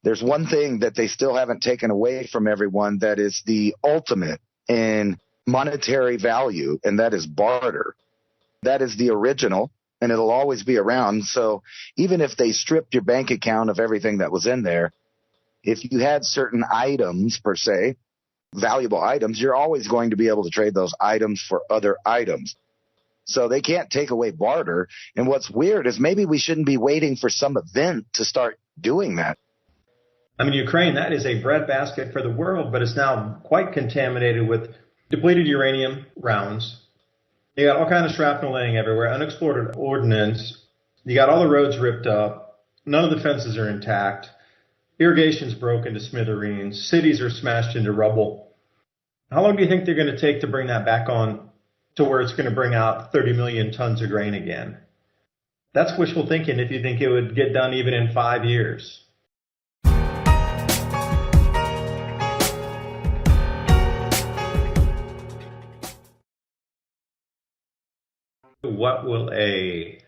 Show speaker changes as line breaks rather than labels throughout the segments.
there's one thing that they still haven't taken away from everyone that is the ultimate in monetary value, and that is barter. That is the original, and it'll always be around. So even if they stripped your bank account of everything that was in there, if you had certain items, per se, valuable items, you're always going to be able to trade those items for other items. So they can't take away barter. And what's weird is maybe we shouldn't be waiting for some event to start doing that.
I mean, Ukraine, that is a breadbasket for the world, but it's now quite contaminated with depleted uranium rounds. You got all kinds of shrapnel laying everywhere, unexploded ordnance. You got all the roads ripped up. None of the fences are intact. Irrigation's broken to smithereens. Cities are smashed into rubble. How long do you think they're going to take to bring that back on to where it's going to bring out 30 million tons of grain again? That's wishful thinking if you think it would get done even in 5 years. What will a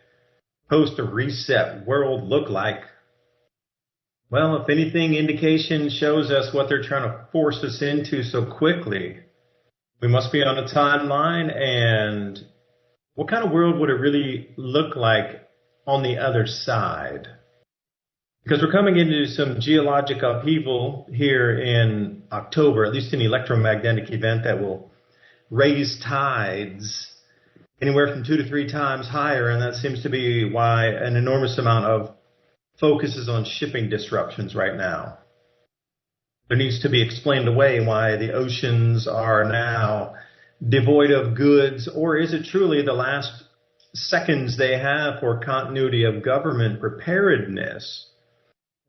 post-reset world look like? Well, if anything, indication shows us what they're trying to force us into so quickly. We must be on a timeline, and what kind of world would it really look like on the other side? Because we're coming into some geologic upheaval here in October, at least an electromagnetic event that will raise tides anywhere from 2 to 3 times higher, and that seems to be why an enormous amount of focus is on shipping disruptions right now. There needs to be explained away why the oceans are now devoid of goods, or is it truly the last seconds they have for continuity of government preparedness?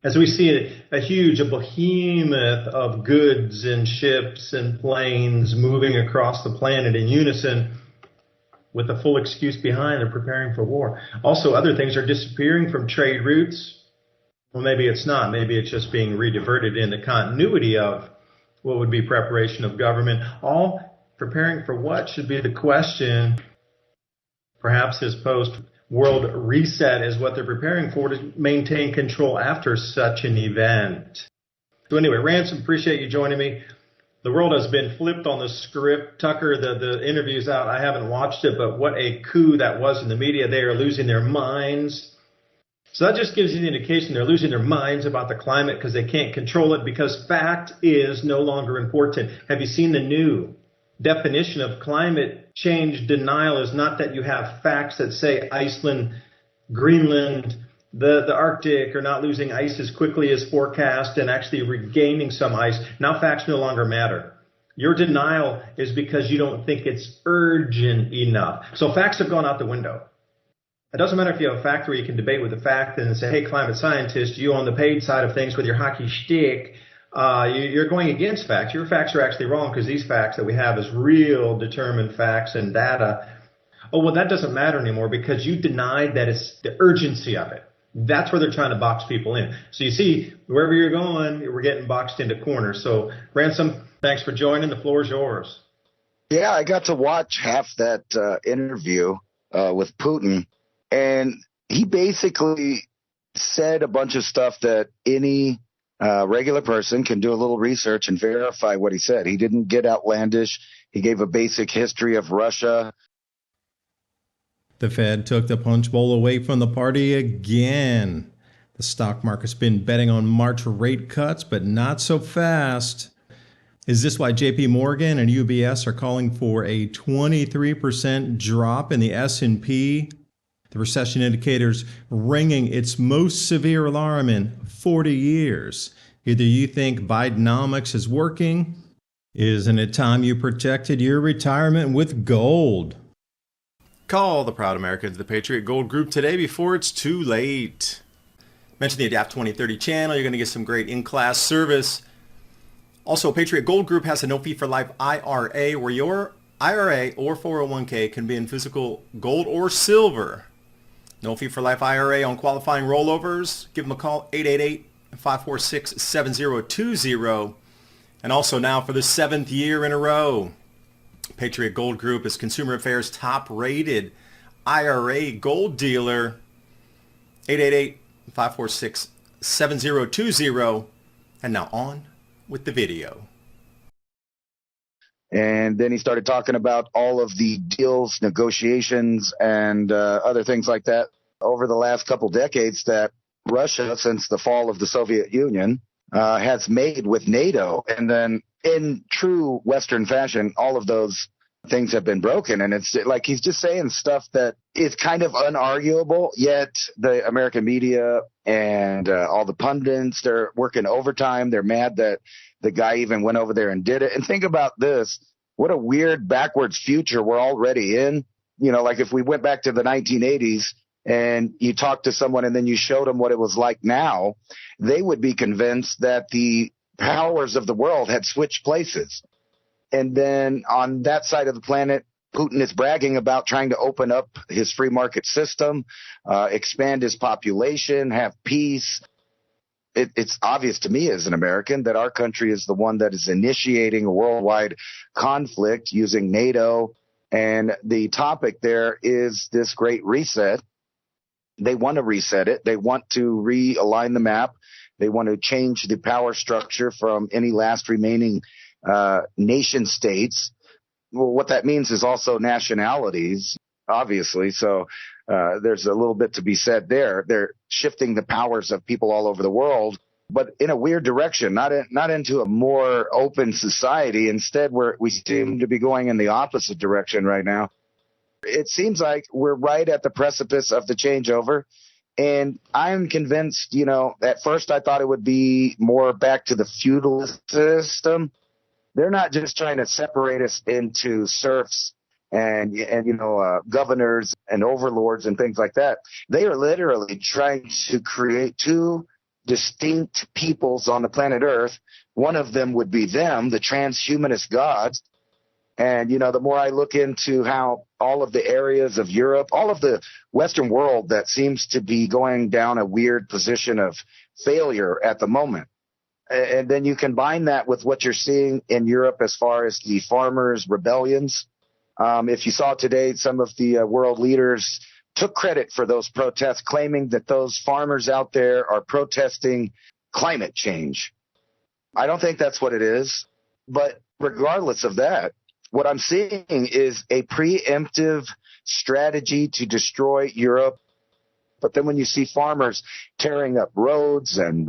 As we see a behemoth of goods and ships and planes moving across the planet in unison with a full excuse behind they're preparing for war. Also, other things are disappearing from trade routes. Well, maybe it's not. Maybe it's just being rediverted in the continuity of what would be preparation of government. All preparing for what should be the question. Perhaps this post-world reset is what they're preparing for to maintain control after such an event. So anyway, Ransom, appreciate you joining me. The world has been flipped on the script. Tucker, the interview's out. I haven't watched it, but what a coup that was in the media. They are losing their minds. So that just gives you the indication they're losing their minds about the climate because they can't control it, because fact is no longer important. Have you seen the new definition of climate change denial? Is not that you have facts that say Iceland, Greenland, the Arctic are not losing ice as quickly as forecast and actually regaining some ice. Now facts no longer matter. Your denial is because you don't think it's urgent enough. So facts have gone out the window. It doesn't matter if you have a fact where you can debate with a fact and say, hey, climate scientist, you on the paid side of things with your hockey shtick, you're going against facts. Your facts are actually wrong because these facts that we have is real determined facts and data. Oh, well, that doesn't matter anymore because you denied that it's the urgency of it. That's where they're trying to box people in. So you see, wherever you're going, we're getting boxed into corners. So, Ransom, thanks for joining. The floor is yours.
Yeah, I got to watch half that interview with Putin. And he basically said a bunch of stuff that any regular person can do a little research and verify what he said. He didn't get outlandish. He gave a basic history of Russia.
The Fed took the punch bowl away from the party again. The stock market's been betting on March rate cuts, but not so fast. Is this why JP Morgan and UBS are calling for a 23% drop in the S&P? The recession indicator's ringing its most severe alarm in 40 years. Either you think Bidenomics is working. Isn't it time you protected your retirement with gold?
Call the proud Americans, the Patriot Gold Group today before it's too late. Mention the Adapt 2030 channel. You're going to get some great in-class service. Also, Patriot Gold Group has a no-fee-for-life IRA where your IRA or 401k can be in physical gold or silver. No fee for life IRA on qualifying rollovers. Give them a call, 888-546-7020. And also now for the 7th year in a row, Patriot Gold Group is Consumer Affairs top-rated IRA gold dealer. 888-546-7020. And now on with the video.
And then he started talking about all of the deals, negotiations, and other things like that over the last couple decades that Russia, since the fall of the Soviet Union, has made with NATO. And then in true Western fashion, all of those things have been broken. And it's like he's just saying stuff that is kind of unarguable, yet the American media and all the pundits, they're working overtime. They're mad that the guy even went over there and did it. And think about this. What a weird backwards future we're already in. You know, like if we went back to the 1980s and you talked to someone and then you showed them what it was like now, they would be convinced that the powers of the world had switched places. And then on that side of the planet, Putin is bragging about trying to open up his free market system, expand his population, have peace. It's obvious to me as an American that our country is the one that is initiating a worldwide conflict using NATO. And the topic there is this great reset. They want to reset it. They want to realign the map. They want to change the power structure from any last remaining nation states. Well, what that means is also nationalities, obviously. So there's a little bit to be said there. They're shifting the powers of people all over the world, but in a weird direction, not into a more open society. Instead, we seem to be going in the opposite direction right now. It seems like we're right at the precipice of the changeover. And I'm convinced, you know, at first I thought it would be more back to the feudal system. They're not just trying to separate us into serfs and governors and overlords and things like that. They are literally trying to create two distinct peoples on the planet Earth. One of them would be them, the transhumanist gods. And, you know, the more I look into how all of the areas of Europe, all of the Western world that seems to be going down a weird position of failure at the moment. And then you combine that with what you're seeing in Europe as far as the farmers' rebellions. If you saw today, some of the world leaders took credit for those protests, claiming that those farmers out there are protesting climate change. I don't think that's what it is. But regardless of that, what I'm seeing is a preemptive strategy to destroy Europe. But then when you see farmers tearing up roads and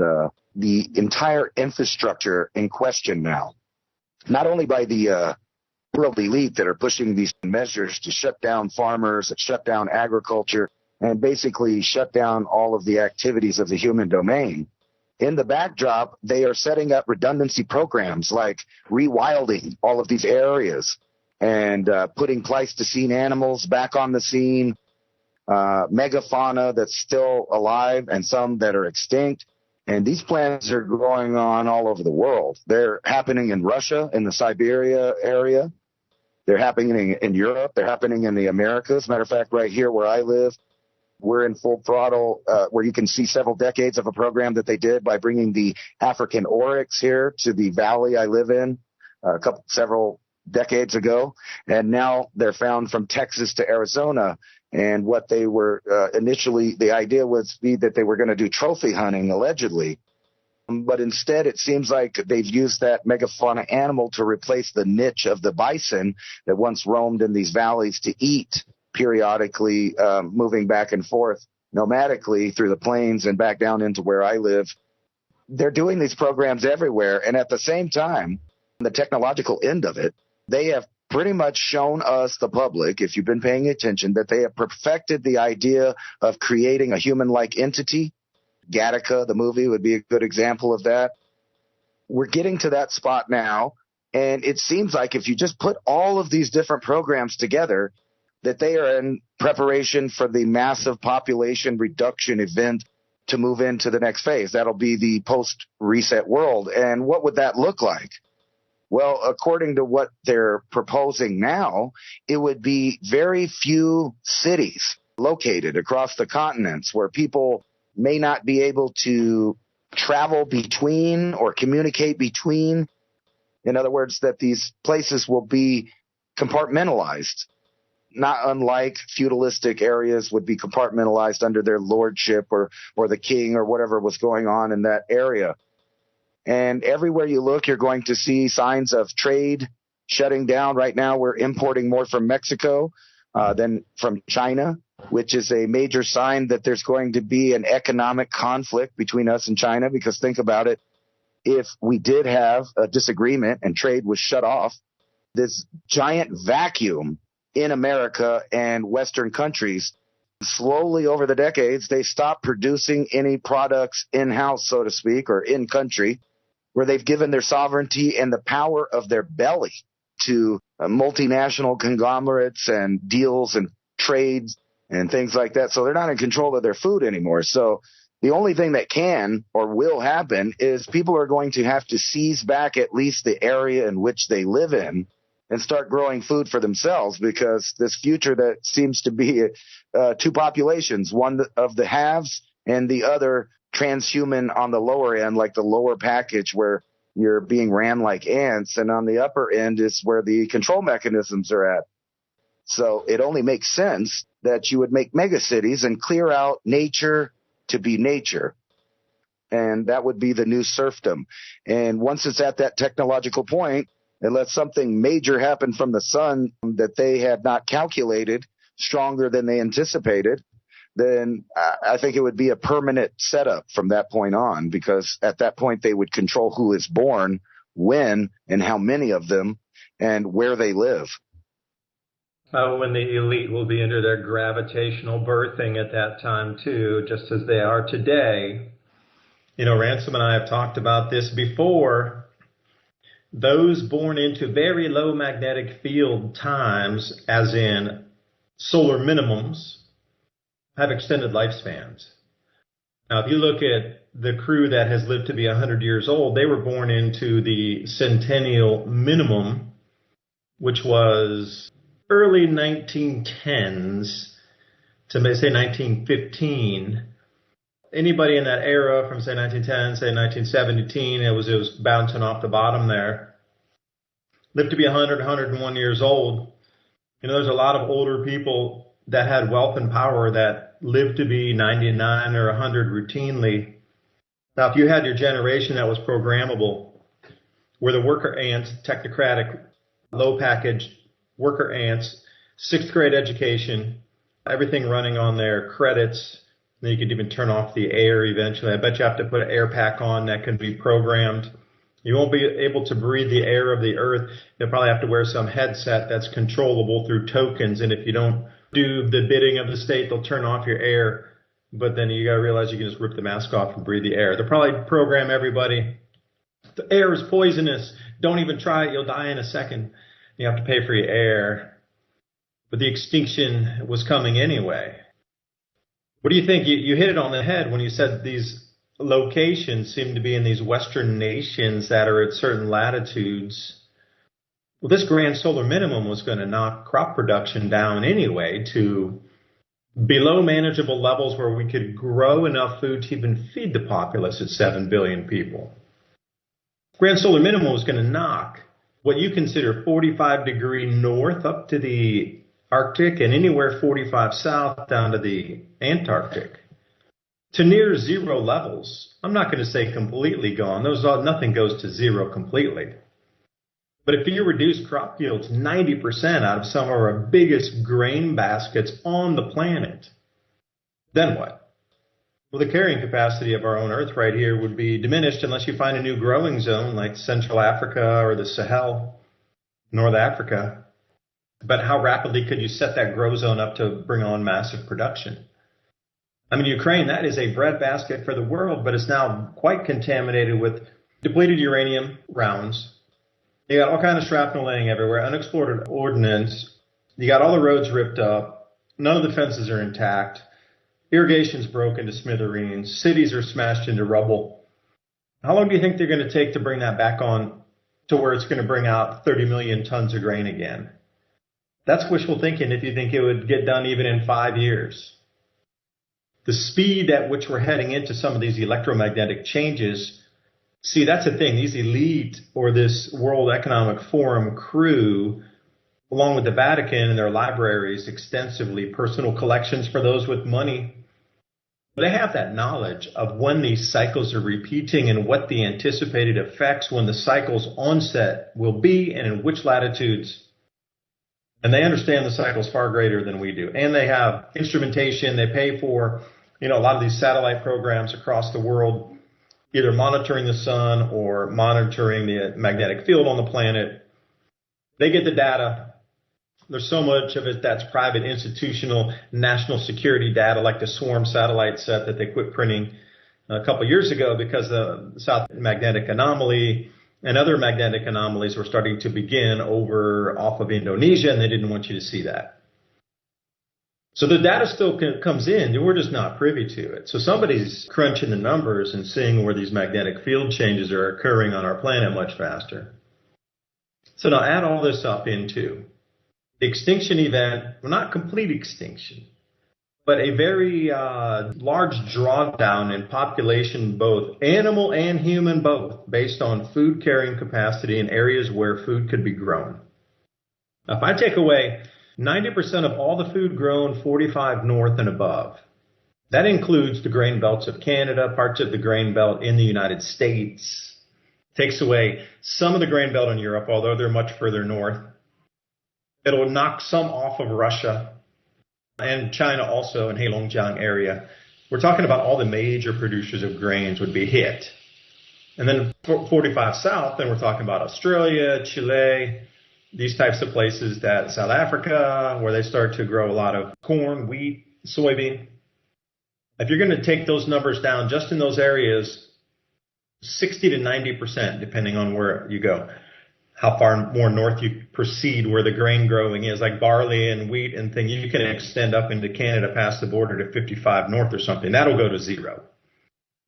the entire infrastructure in question now, not only by the world elite that are pushing these measures to shut down farmers, shut down agriculture, and basically shut down all of the activities of the human domain. In the backdrop, they are setting up redundancy programs like rewilding all of these areas and putting Pleistocene animals back on the scene, megafauna that's still alive and some that are extinct. And these plans are going on all over the world. They're happening in Russia, in the Siberia area. They're happening in Europe. They're happening in the Americas. Matter of fact, right here where I live, we're in full throttle, where you can see several decades of a program that they did by bringing the African oryx here to the valley I live in several decades ago. And now they're found from Texas to Arizona. And what they were initially, the idea was that they were going to do trophy hunting, allegedly. But instead, it seems like they've used that megafauna animal to replace the niche of the bison that once roamed in these valleys to eat periodically, moving back and forth nomadically through the plains and back down into where I live. They're doing these programs everywhere. And at the same time, the technological end of it, they have pretty much shown us, the public, if you've been paying attention, that they have perfected the idea of creating a human-like entity. Gattaca, the movie, would be a good example of that. We're getting to that spot now, and it seems like if you just put all of these different programs together, that they are in preparation for the massive population reduction event to move into the next phase. That'll be the post-reset world. And what would that look like? Well, according to what they're proposing now, it would be very few cities located across the continents where people may not be able to travel between or communicate between. In other words, that these places will be compartmentalized, not unlike feudalistic areas would be compartmentalized under their lordship or the king or whatever was going on in that area. And everywhere you look, you're going to see signs of trade shutting down. Right now, we're importing more from Mexico than from China, which is a major sign that there's going to be an economic conflict between us and China. Because think about it, if we did have a disagreement and trade was shut off, this giant vacuum in America and Western countries, slowly over the decades, they stopped producing any products in-house, so to speak, or in-country, where they've given their sovereignty and the power of their belly to multinational conglomerates and deals and trades and things like that. So they're not in control of their food anymore. So the only thing that can or will happen is people are going to have to seize back at least the area in which they live in and start growing food for themselves, because this future that seems to be two populations, one of the haves and the other transhuman on the lower end, like the lower package where you're being ran like ants, and on the upper end is where the control mechanisms are at. So it only makes sense that you would make megacities and clear out nature to be nature. And that would be the new serfdom. And once it's at that technological point, unless something major happened from the sun that they had not calculated stronger than they anticipated, then I think it would be a permanent setup from that point on, because at that point they would control who is born, when, and how many of them, and where they live.
When the elite will be into their gravitational birthing at that time too, just as they are today. You know, Ransom and I have talked about this before. Those born into very low magnetic field times, as in solar minimums, have extended lifespans. Now, if you look at the crew that has lived to be 100 years old, they were born into the centennial minimum, which was early 1910s to, say, 1915. Anybody in that era from, say, 1910, say, 1917, it was bouncing off the bottom there, lived to be 100, 101 years old. You know, there's a lot of older people that had wealth and power that lived to be 99 or 100 routinely. Now, if you had your generation that was programmable, where the worker ants, technocratic, low package worker ants, sixth grade education, everything running on their credits, then you could even turn off the air eventually. I bet you have to put an air pack on that can be programmed. You won't be able to breathe the air of the earth. You'll probably have to wear some headset that's controllable through tokens. And if you don't do the bidding of the state, they'll turn off your air. But then you got to realize you can just rip the mask off and breathe the air. They'll probably program everybody. The air is poisonous. Don't even try it. You'll die in a second. You have to pay for your air. But the extinction was coming anyway. What do you think? You hit it on the head when you said these locations seem to be in these Western nations that are at certain latitudes. Well, this grand solar minimum was going to knock crop production down anyway to below manageable levels where we could grow enough food to even feed the populace at 7 billion people. Grand solar minimum was going to knock what you consider 45 degree north up to the Arctic and anywhere 45 south down to the Antarctic to near zero levels. I'm not going to say completely gone. Nothing goes to zero completely. But if you reduce crop yields 90% out of some of our biggest grain baskets on the planet, then what? Well, the carrying capacity of our own Earth right here would be diminished unless you find a new growing zone like Central Africa or the Sahel, North Africa. But how rapidly could you set that grow zone up to bring on massive production? I mean, Ukraine, that is a breadbasket for the world, but it's now quite contaminated with depleted uranium rounds. You got all kinds of shrapnel laying everywhere, unexploded ordnance. You got all the roads ripped up. None of the fences are intact. Irrigation's broken to smithereens. Cities are smashed into rubble. How long do you think they're going to take to bring that back on to where it's going to bring out 30 million tons of grain again? That's wishful thinking if you think it would get done even in 5 years. The speed at which we're heading into some of these electromagnetic changes, see, that's the thing. These elite or this World Economic Forum crew, along with the Vatican and their libraries extensively, personal collections for those with money, They have that knowledge of when these cycles are repeating and what the anticipated effects when the cycle's onset will be and in which latitudes. And they understand the cycles far greater than we do. And they have instrumentation. They pay for, a lot of these satellite programs across the world, either monitoring the sun or monitoring the magnetic field on the planet. They get the data. There's so much of it that's private, institutional, national security data, like the Swarm satellite set that they quit printing a couple years ago because the South Magnetic Anomaly and other magnetic anomalies were starting to begin off of Indonesia, and they didn't want you to see that. So the data still comes in, and we're just not privy to it. So somebody's crunching the numbers and seeing where these magnetic field changes are occurring on our planet much faster. So now add all this up into extinction event, well, not complete extinction, but a very large drawdown in population, both animal and human both, based on food carrying capacity in areas where food could be grown. Now, if I take away 90% of all the food grown 45 north and above, that includes the grain belts of Canada, parts of the grain belt in the United States, takes away some of the grain belt in Europe, although they're much further north. It'll knock some off of Russia and China also in Heilongjiang area. We're talking about all the major producers of grains would be hit. And then 45 south, then we're talking about Australia, Chile, these types of places, that South Africa, where they start to grow a lot of corn, wheat, soybean. If you're going to take those numbers down just in those areas, 60 to 90%, depending on where you go. How far more north you proceed where the grain growing is, like barley and wheat and things, you can extend up into Canada past the border to 55 north or something. That'll go to zero.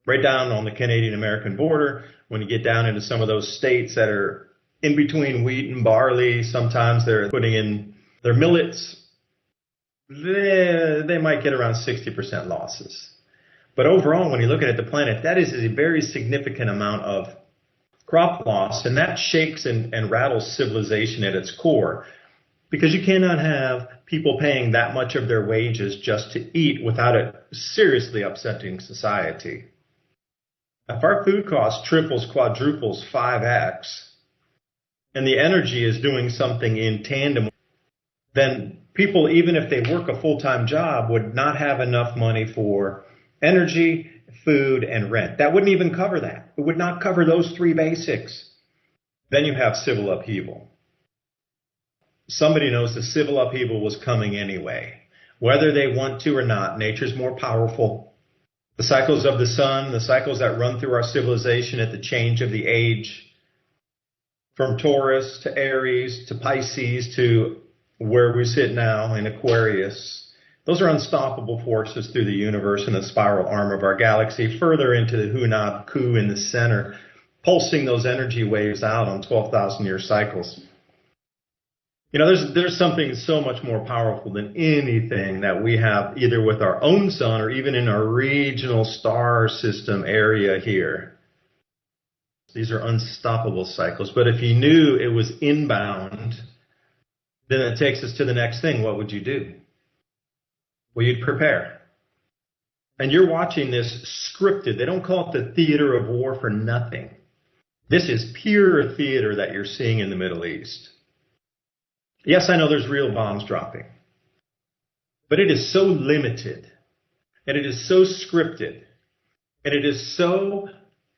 Right down on the Canadian-American border, when you get down into some of those states that are in between wheat and barley, sometimes they're putting in their millets. They might get around 60% losses. But overall, when you look at the planet, that is a very significant amount of crop loss, and that shakes and rattles civilization at its core, because you cannot have people paying that much of their wages just to eat without it seriously upsetting society. If our food cost triples, quadruples, 5x, and the energy is doing something in tandem, then people, even if they work a full-time job, would not have enough money for energy, food, and rent. That wouldn't even cover that. It would not cover those three basics. Then you have civil upheaval. Somebody knows the civil upheaval was coming anyway. Whether they want to or not, nature's more powerful. The cycles of the sun, the cycles that run through our civilization at the change of the age, from Taurus to Aries to Pisces to where we sit now in Aquarius, those are unstoppable forces through the universe and the spiral arm of our galaxy, further into the Hunab Ku in the center, pulsing those energy waves out on 12,000-year cycles. There's something so much more powerful than anything that we have either with our own sun or even in our regional star system area here. These are unstoppable cycles. But if you knew it was inbound, then it takes us to the next thing. What would you do? Well, you'd prepare. And you're watching this scripted. They don't call it the theater of war for nothing. This is pure theater that you're seeing in the Middle East. Yes, I know there's real bombs dropping. But it is so limited. And it is so scripted. And it is so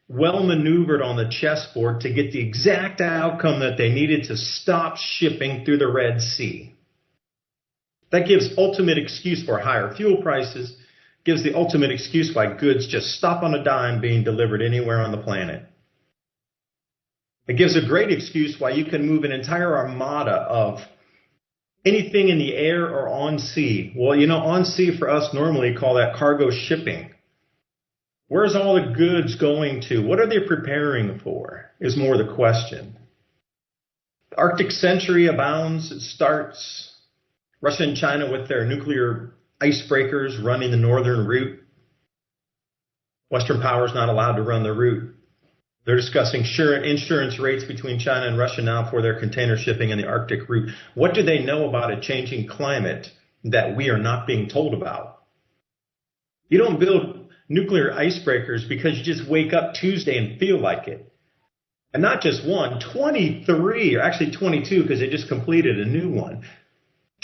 well maneuvered on the chessboard to get the exact outcome that they needed to stop shipping through the Red Sea. That gives ultimate excuse for higher fuel prices, gives the ultimate excuse why goods just stop on a dime being delivered anywhere on the planet. It gives a great excuse why you can move an entire armada of anything in the air or on sea. Well, on sea for us normally call that cargo shipping. Where's all the goods going to? What are they preparing for is more the question. The Arctic century abounds. It starts. Russia and China with their nuclear icebreakers running the northern route. Western powers not allowed to run the route. They're discussing insurance rates between China and Russia now for their container shipping in the Arctic route. What do they know about a changing climate that we are not being told about? You don't build nuclear icebreakers because you just wake up Tuesday and feel like it. And not just one, 23, or actually 22 because they just completed a new one.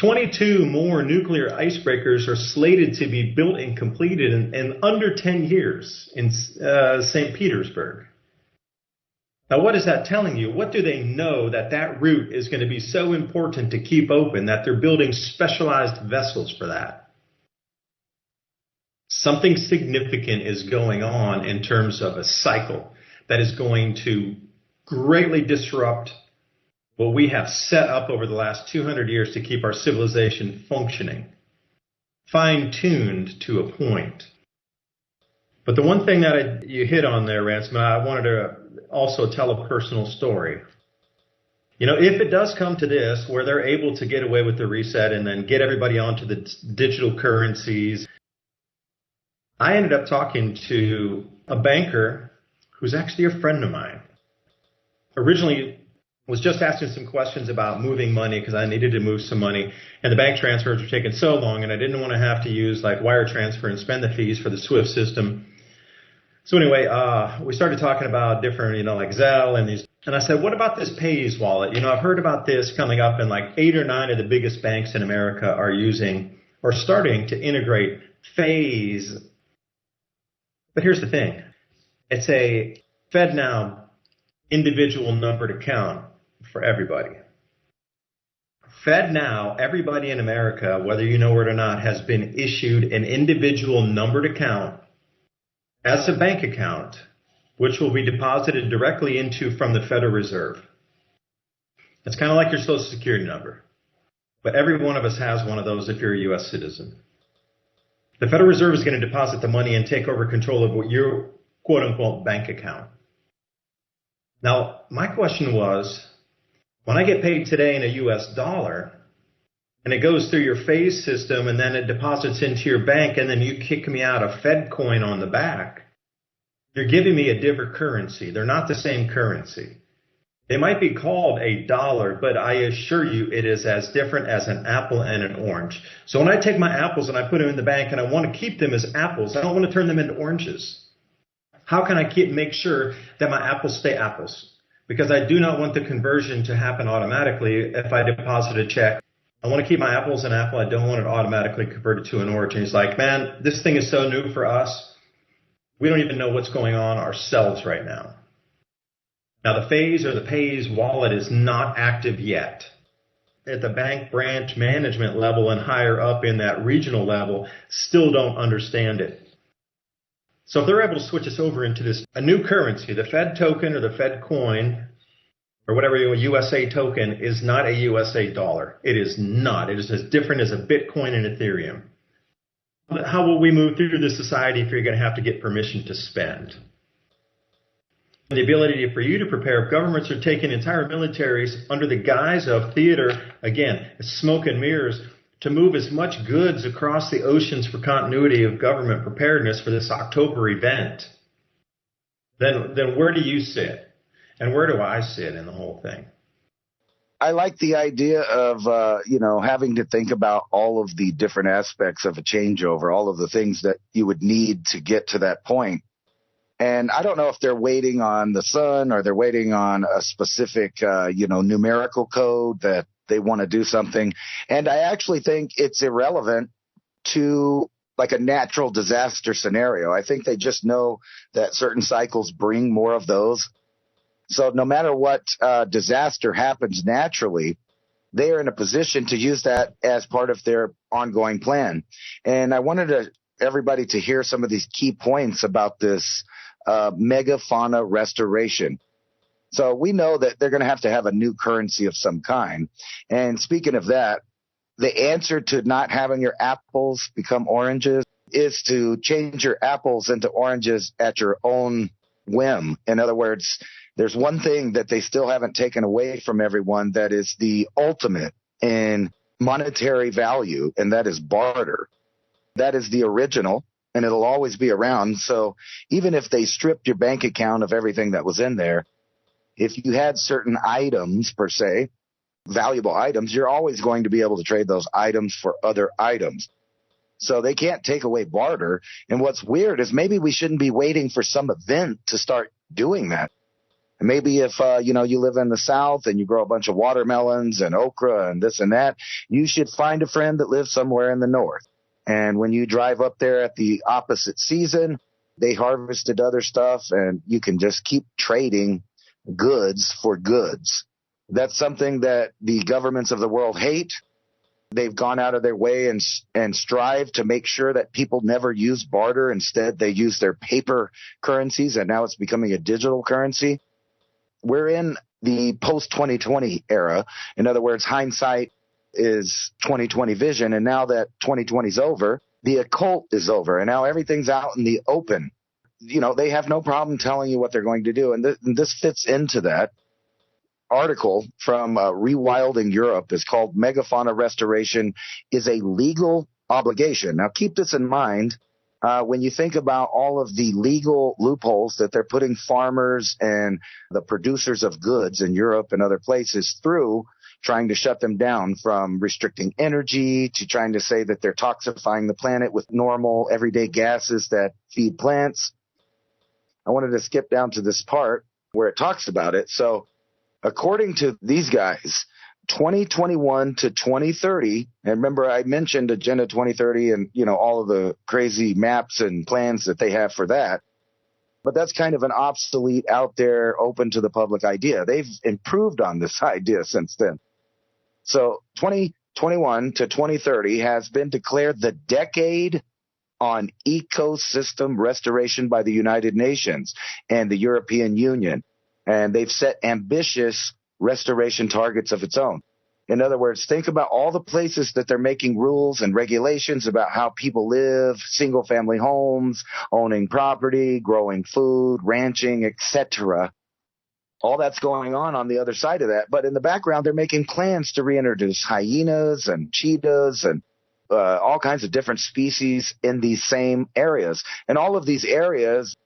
22 more nuclear icebreakers are slated to be built and completed in under 10 years in St. Petersburg. Now, what is that telling you? What do they know that route is going to be so important to keep open that they're building specialized vessels for that? Something significant is going on in terms of a cycle that is going to greatly disrupt what we have set up over the last 200 years to keep our civilization functioning, fine-tuned to a point. But the one thing that you hit on there, Ransom, I wanted to also tell a personal story. You know, if it does come to this, where they're able to get away with the reset and then get everybody onto the digital currencies, I ended up talking to a banker who's actually a friend of mine. Originally, was just asking some questions about moving money because I needed to move some money, and the bank transfers were taking so long, and I didn't want to have to use like wire transfer and spend the fees for the SWIFT system. So anyway, we started talking about different, like Zelle and these, and I said, what about this Pays wallet? I've heard about this coming up, and like 8 or 9 of the biggest banks in America are using or starting to integrate Pays. But here's the thing. It's a FedNow individual numbered account for everybody. FedNow, everybody in America, whether you know it or not, has been issued an individual numbered account as a bank account, which will be deposited directly into from the Federal Reserve. It's kind of like your Social Security number, but every one of us has one of those if you're a U.S. citizen. The Federal Reserve is going to deposit the money and take over control of your quote-unquote bank account. Now, my question was, when I get paid today in a U.S. dollar, and it goes through your Phase system, and then it deposits into your bank, and then you kick me out a Fed coin on the back, you're giving me a different currency. They're not the same currency. They might be called a dollar, but I assure you it is as different as an apple and an orange. So when I take my apples and I put them in the bank and I want to keep them as apples, I don't want to turn them into oranges. How can I make sure that my apples stay apples? Because I do not want the conversion to happen automatically if I deposit a check. I want to keep my apples an apple. I don't want it automatically converted to an orange. And he's like, man, this thing is so new for us. We don't even know what's going on ourselves right now. Now, the Phase or the Pays wallet is not active yet. At the bank branch management level and higher up in that regional level, still don't understand it. So if they're able to switch us over into a new currency, the Fed token or the Fed coin or whatever, USA token is not a USA dollar. It is not. It is as different as a Bitcoin and Ethereum. How will we move through this society if you're going to have to get permission to spend? The ability for you to prepare. Governments are taking entire militaries under the guise of theater, again, smoke and mirrors, to move as much goods across the oceans for continuity of government preparedness for this October event. Then where do you sit? And where do I sit in the whole thing?
I like the idea of, having to think about all of the different aspects of a changeover, all of the things that you would need to get to that point. And I don't know if they're waiting on the sun or they're waiting on a specific, numerical code that they want to do something. And I actually think it's irrelevant to like a natural disaster scenario. I think they just know that certain cycles bring more of those. So no matter what disaster happens naturally, they are in a position to use that as part of their ongoing plan. And I wanted everybody to hear some of these key points about this megafauna restoration. So we know that they're going to have a new currency of some kind. And speaking of that, the answer to not having your apples become oranges is to change your apples into oranges at your own whim. In other words, there's one thing that they still haven't taken away from everyone that is the ultimate in monetary value, and that is barter. That is the original, and it'll always be around. So even if they stripped your bank account of everything that was in there, if you had certain items, per se, valuable items, you're always going to be able to trade those items for other items. So they can't take away barter. And what's weird is maybe we shouldn't be waiting for some event to start doing that. Maybe if, you live in the South and you grow a bunch of watermelons and okra and this and that, you should find a friend that lives somewhere in the North. And when you drive up there at the opposite season, they harvested other stuff and you can just keep trading goods for goods. That's something that the governments of the world hate. They've gone out of their way and strive to make sure that people never use barter. Instead, they use their paper currencies, and now it's becoming a digital currency. We're in the post-2020 era. In other words, hindsight is 2020 vision, and now that 2020 is over, the occult is over, and now everything's out in the open. They have no problem telling you what they're going to do, and this fits into that. Article from Rewilding Europe is called Megafauna Restoration is a Legal Obligation. Now, keep this in mind when you think about all of the legal loopholes that they're putting farmers and the producers of goods in Europe and other places through, trying to shut them down, from restricting energy to trying to say that they're toxifying the planet with normal everyday gases that feed plants. I wanted to skip down to this part where it talks about it. So, according to these guys, 2021 to 2030, and remember I mentioned Agenda 2030 and, all of the crazy maps and plans that they have for that. But that's kind of an obsolete, out there, open to the public idea. They've improved on this idea since then. So 2021 to 2030 has been declared the decade on ecosystem restoration by the United Nations and the European Union. And they've set ambitious restoration targets of its own. In other words, think about all the places that they're making rules and regulations about how people live, single-family homes, owning property, growing food, ranching, etc. All that's going on the other side of that. But in the background, they're making plans to reintroduce hyenas and cheetahs and all kinds of different species in these same areas. And all of these areas,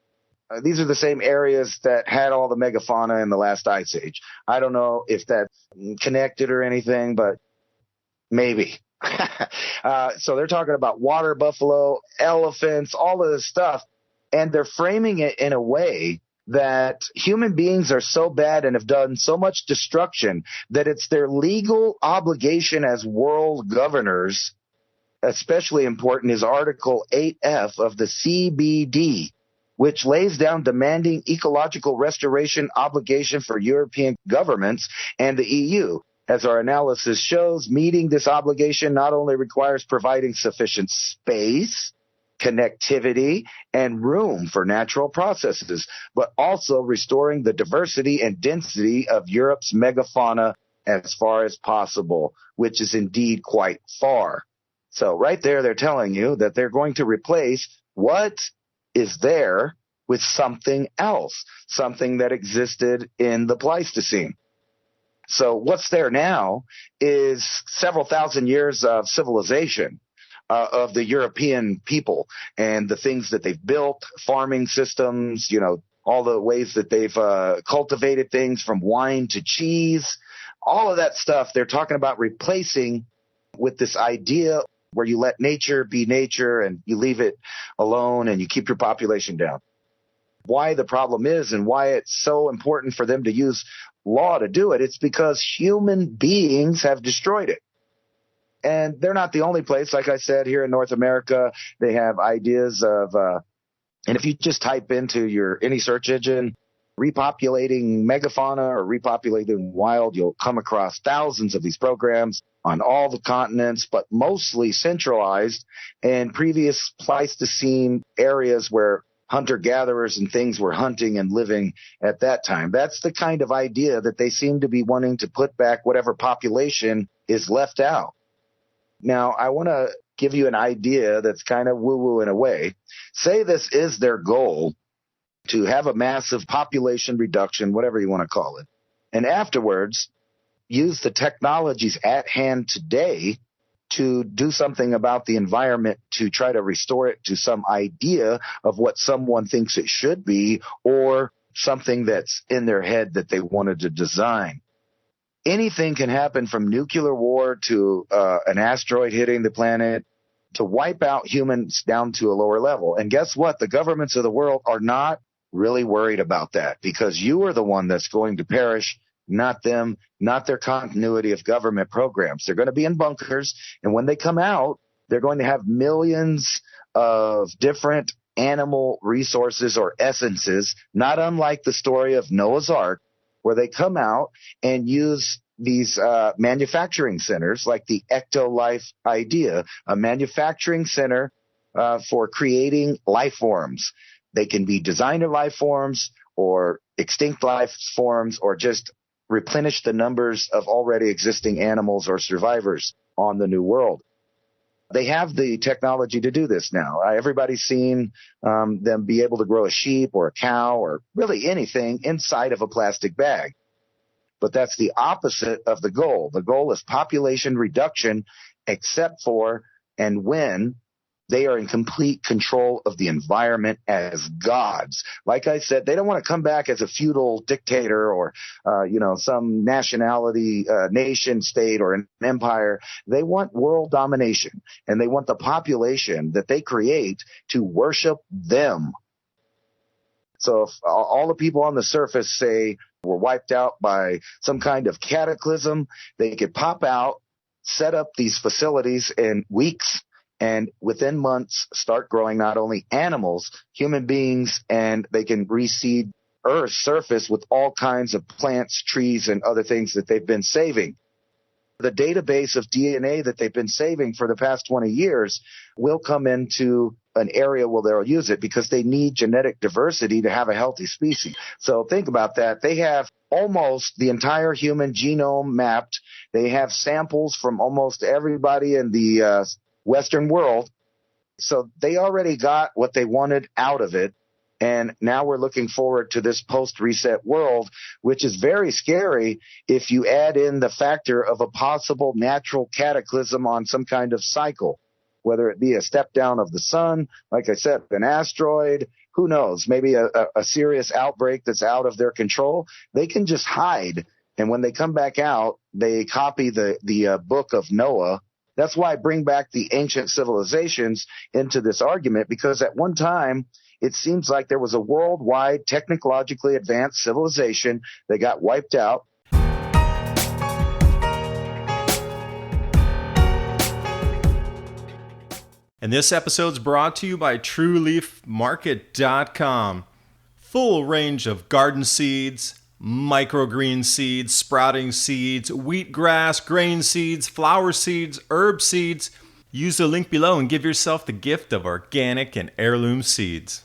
these are the same areas that had all the megafauna in the last ice age. I don't know if that's connected or anything, but maybe. So they're talking about water buffalo, elephants, all of this stuff. And they're framing it in a way that human beings are so bad and have done so much destruction that it's their legal obligation as world governors. Especially important is Article 8F of the CBD, which lays down demanding ecological restoration obligation for European governments and the EU. As our analysis shows, meeting this obligation not only requires providing sufficient space, connectivity, and room for natural processes, but also restoring the diversity and density of Europe's megafauna as far as possible, which is indeed quite far. So right there, they're telling you that they're going to replace what is there with something else, something that existed in the Pleistocene. So what's there now is several thousand years of civilization of the European people and the things that they've built, farming systems, all the ways that they've cultivated things from wine to cheese, all of that stuff they're talking about replacing with this idea where you let nature be nature and you leave it alone and you keep your population down. Why the problem is and why it's so important for them to use law to do it, it's because human beings have destroyed it. And they're not the only place. Like I said, here in North America, they have ideas of, and if you just type into any search engine, repopulating megafauna or repopulating wild, you'll come across thousands of these programs on all the continents, but mostly centralized in previous Pleistocene areas where hunter-gatherers and things were hunting and living at that time. That's the kind of idea that they seem to be wanting to put back whatever population is left out. Now, I want to give you an idea that's kind of woo-woo in a way. Say this is their goal, to have a massive population reduction, whatever you want to call it. And afterwards, use the technologies at hand today to do something about the environment to try to restore it to some idea of what someone thinks it should be or something that's in their head that they wanted to design. Anything can happen from nuclear war to an asteroid hitting the planet. to wipe out humans down to a lower level. And guess what? The governments of the world are not really worried about that, because you are the one that's going to perish, not them, not their continuity of government programs. They're going to be in bunkers, and when they come out, they're going to have millions of different animal resources or essences, not unlike the story of Noah's Ark, where they come out and use these manufacturing centers, like the Ecto-Life idea, a manufacturing center for creating life forms. They can be designer life forms or extinct life forms, or just replenish the numbers of already existing animals or survivors on the new world. They have the technology to do this now. Everybody's seen them be able to grow a sheep or a cow or really anything inside of a plastic bag. But that's the opposite of the goal. The goal is population reduction, except for and when they are in complete control of the environment as gods. Like I said, they don't want to come back as a feudal dictator or, some nationality, nation state or an empire. They want world domination, and they want the population that they create to worship them. So if all the people on the surface say were wiped out by some kind of cataclysm, they could pop out, set up these facilities in weeks, and within months start growing not only animals, human beings, and they can reseed Earth's surface with all kinds of plants, trees, and other things that they've been saving. The database of DNA that they've been saving for the past 20 years will come into an area where they'll use it, because they need genetic diversity to have a healthy species. So think about that. They have almost the entire human genome mapped. They have samples from almost everybody in the Western world. So they already got what they wanted out of it. And now we're looking forward to this post-reset world, which is very scary if you add in the factor of a possible natural cataclysm on some kind of cycle, whether it be a step down of the sun, like I said, an asteroid, who knows, maybe a serious outbreak that's out of their control. They can just hide. And when they come back out, they copy the book of Noah. That's why I bring back the ancient civilizations into this argument, because at one time, it seems like there was a worldwide technologically advanced civilization that got wiped out.
And this episode's brought to you by TrueLeafMarket.com. Full range of garden seeds, microgreen seeds, sprouting seeds, wheatgrass, grain seeds, flower seeds, herb seeds. Use the link below and give yourself the gift of organic and heirloom seeds.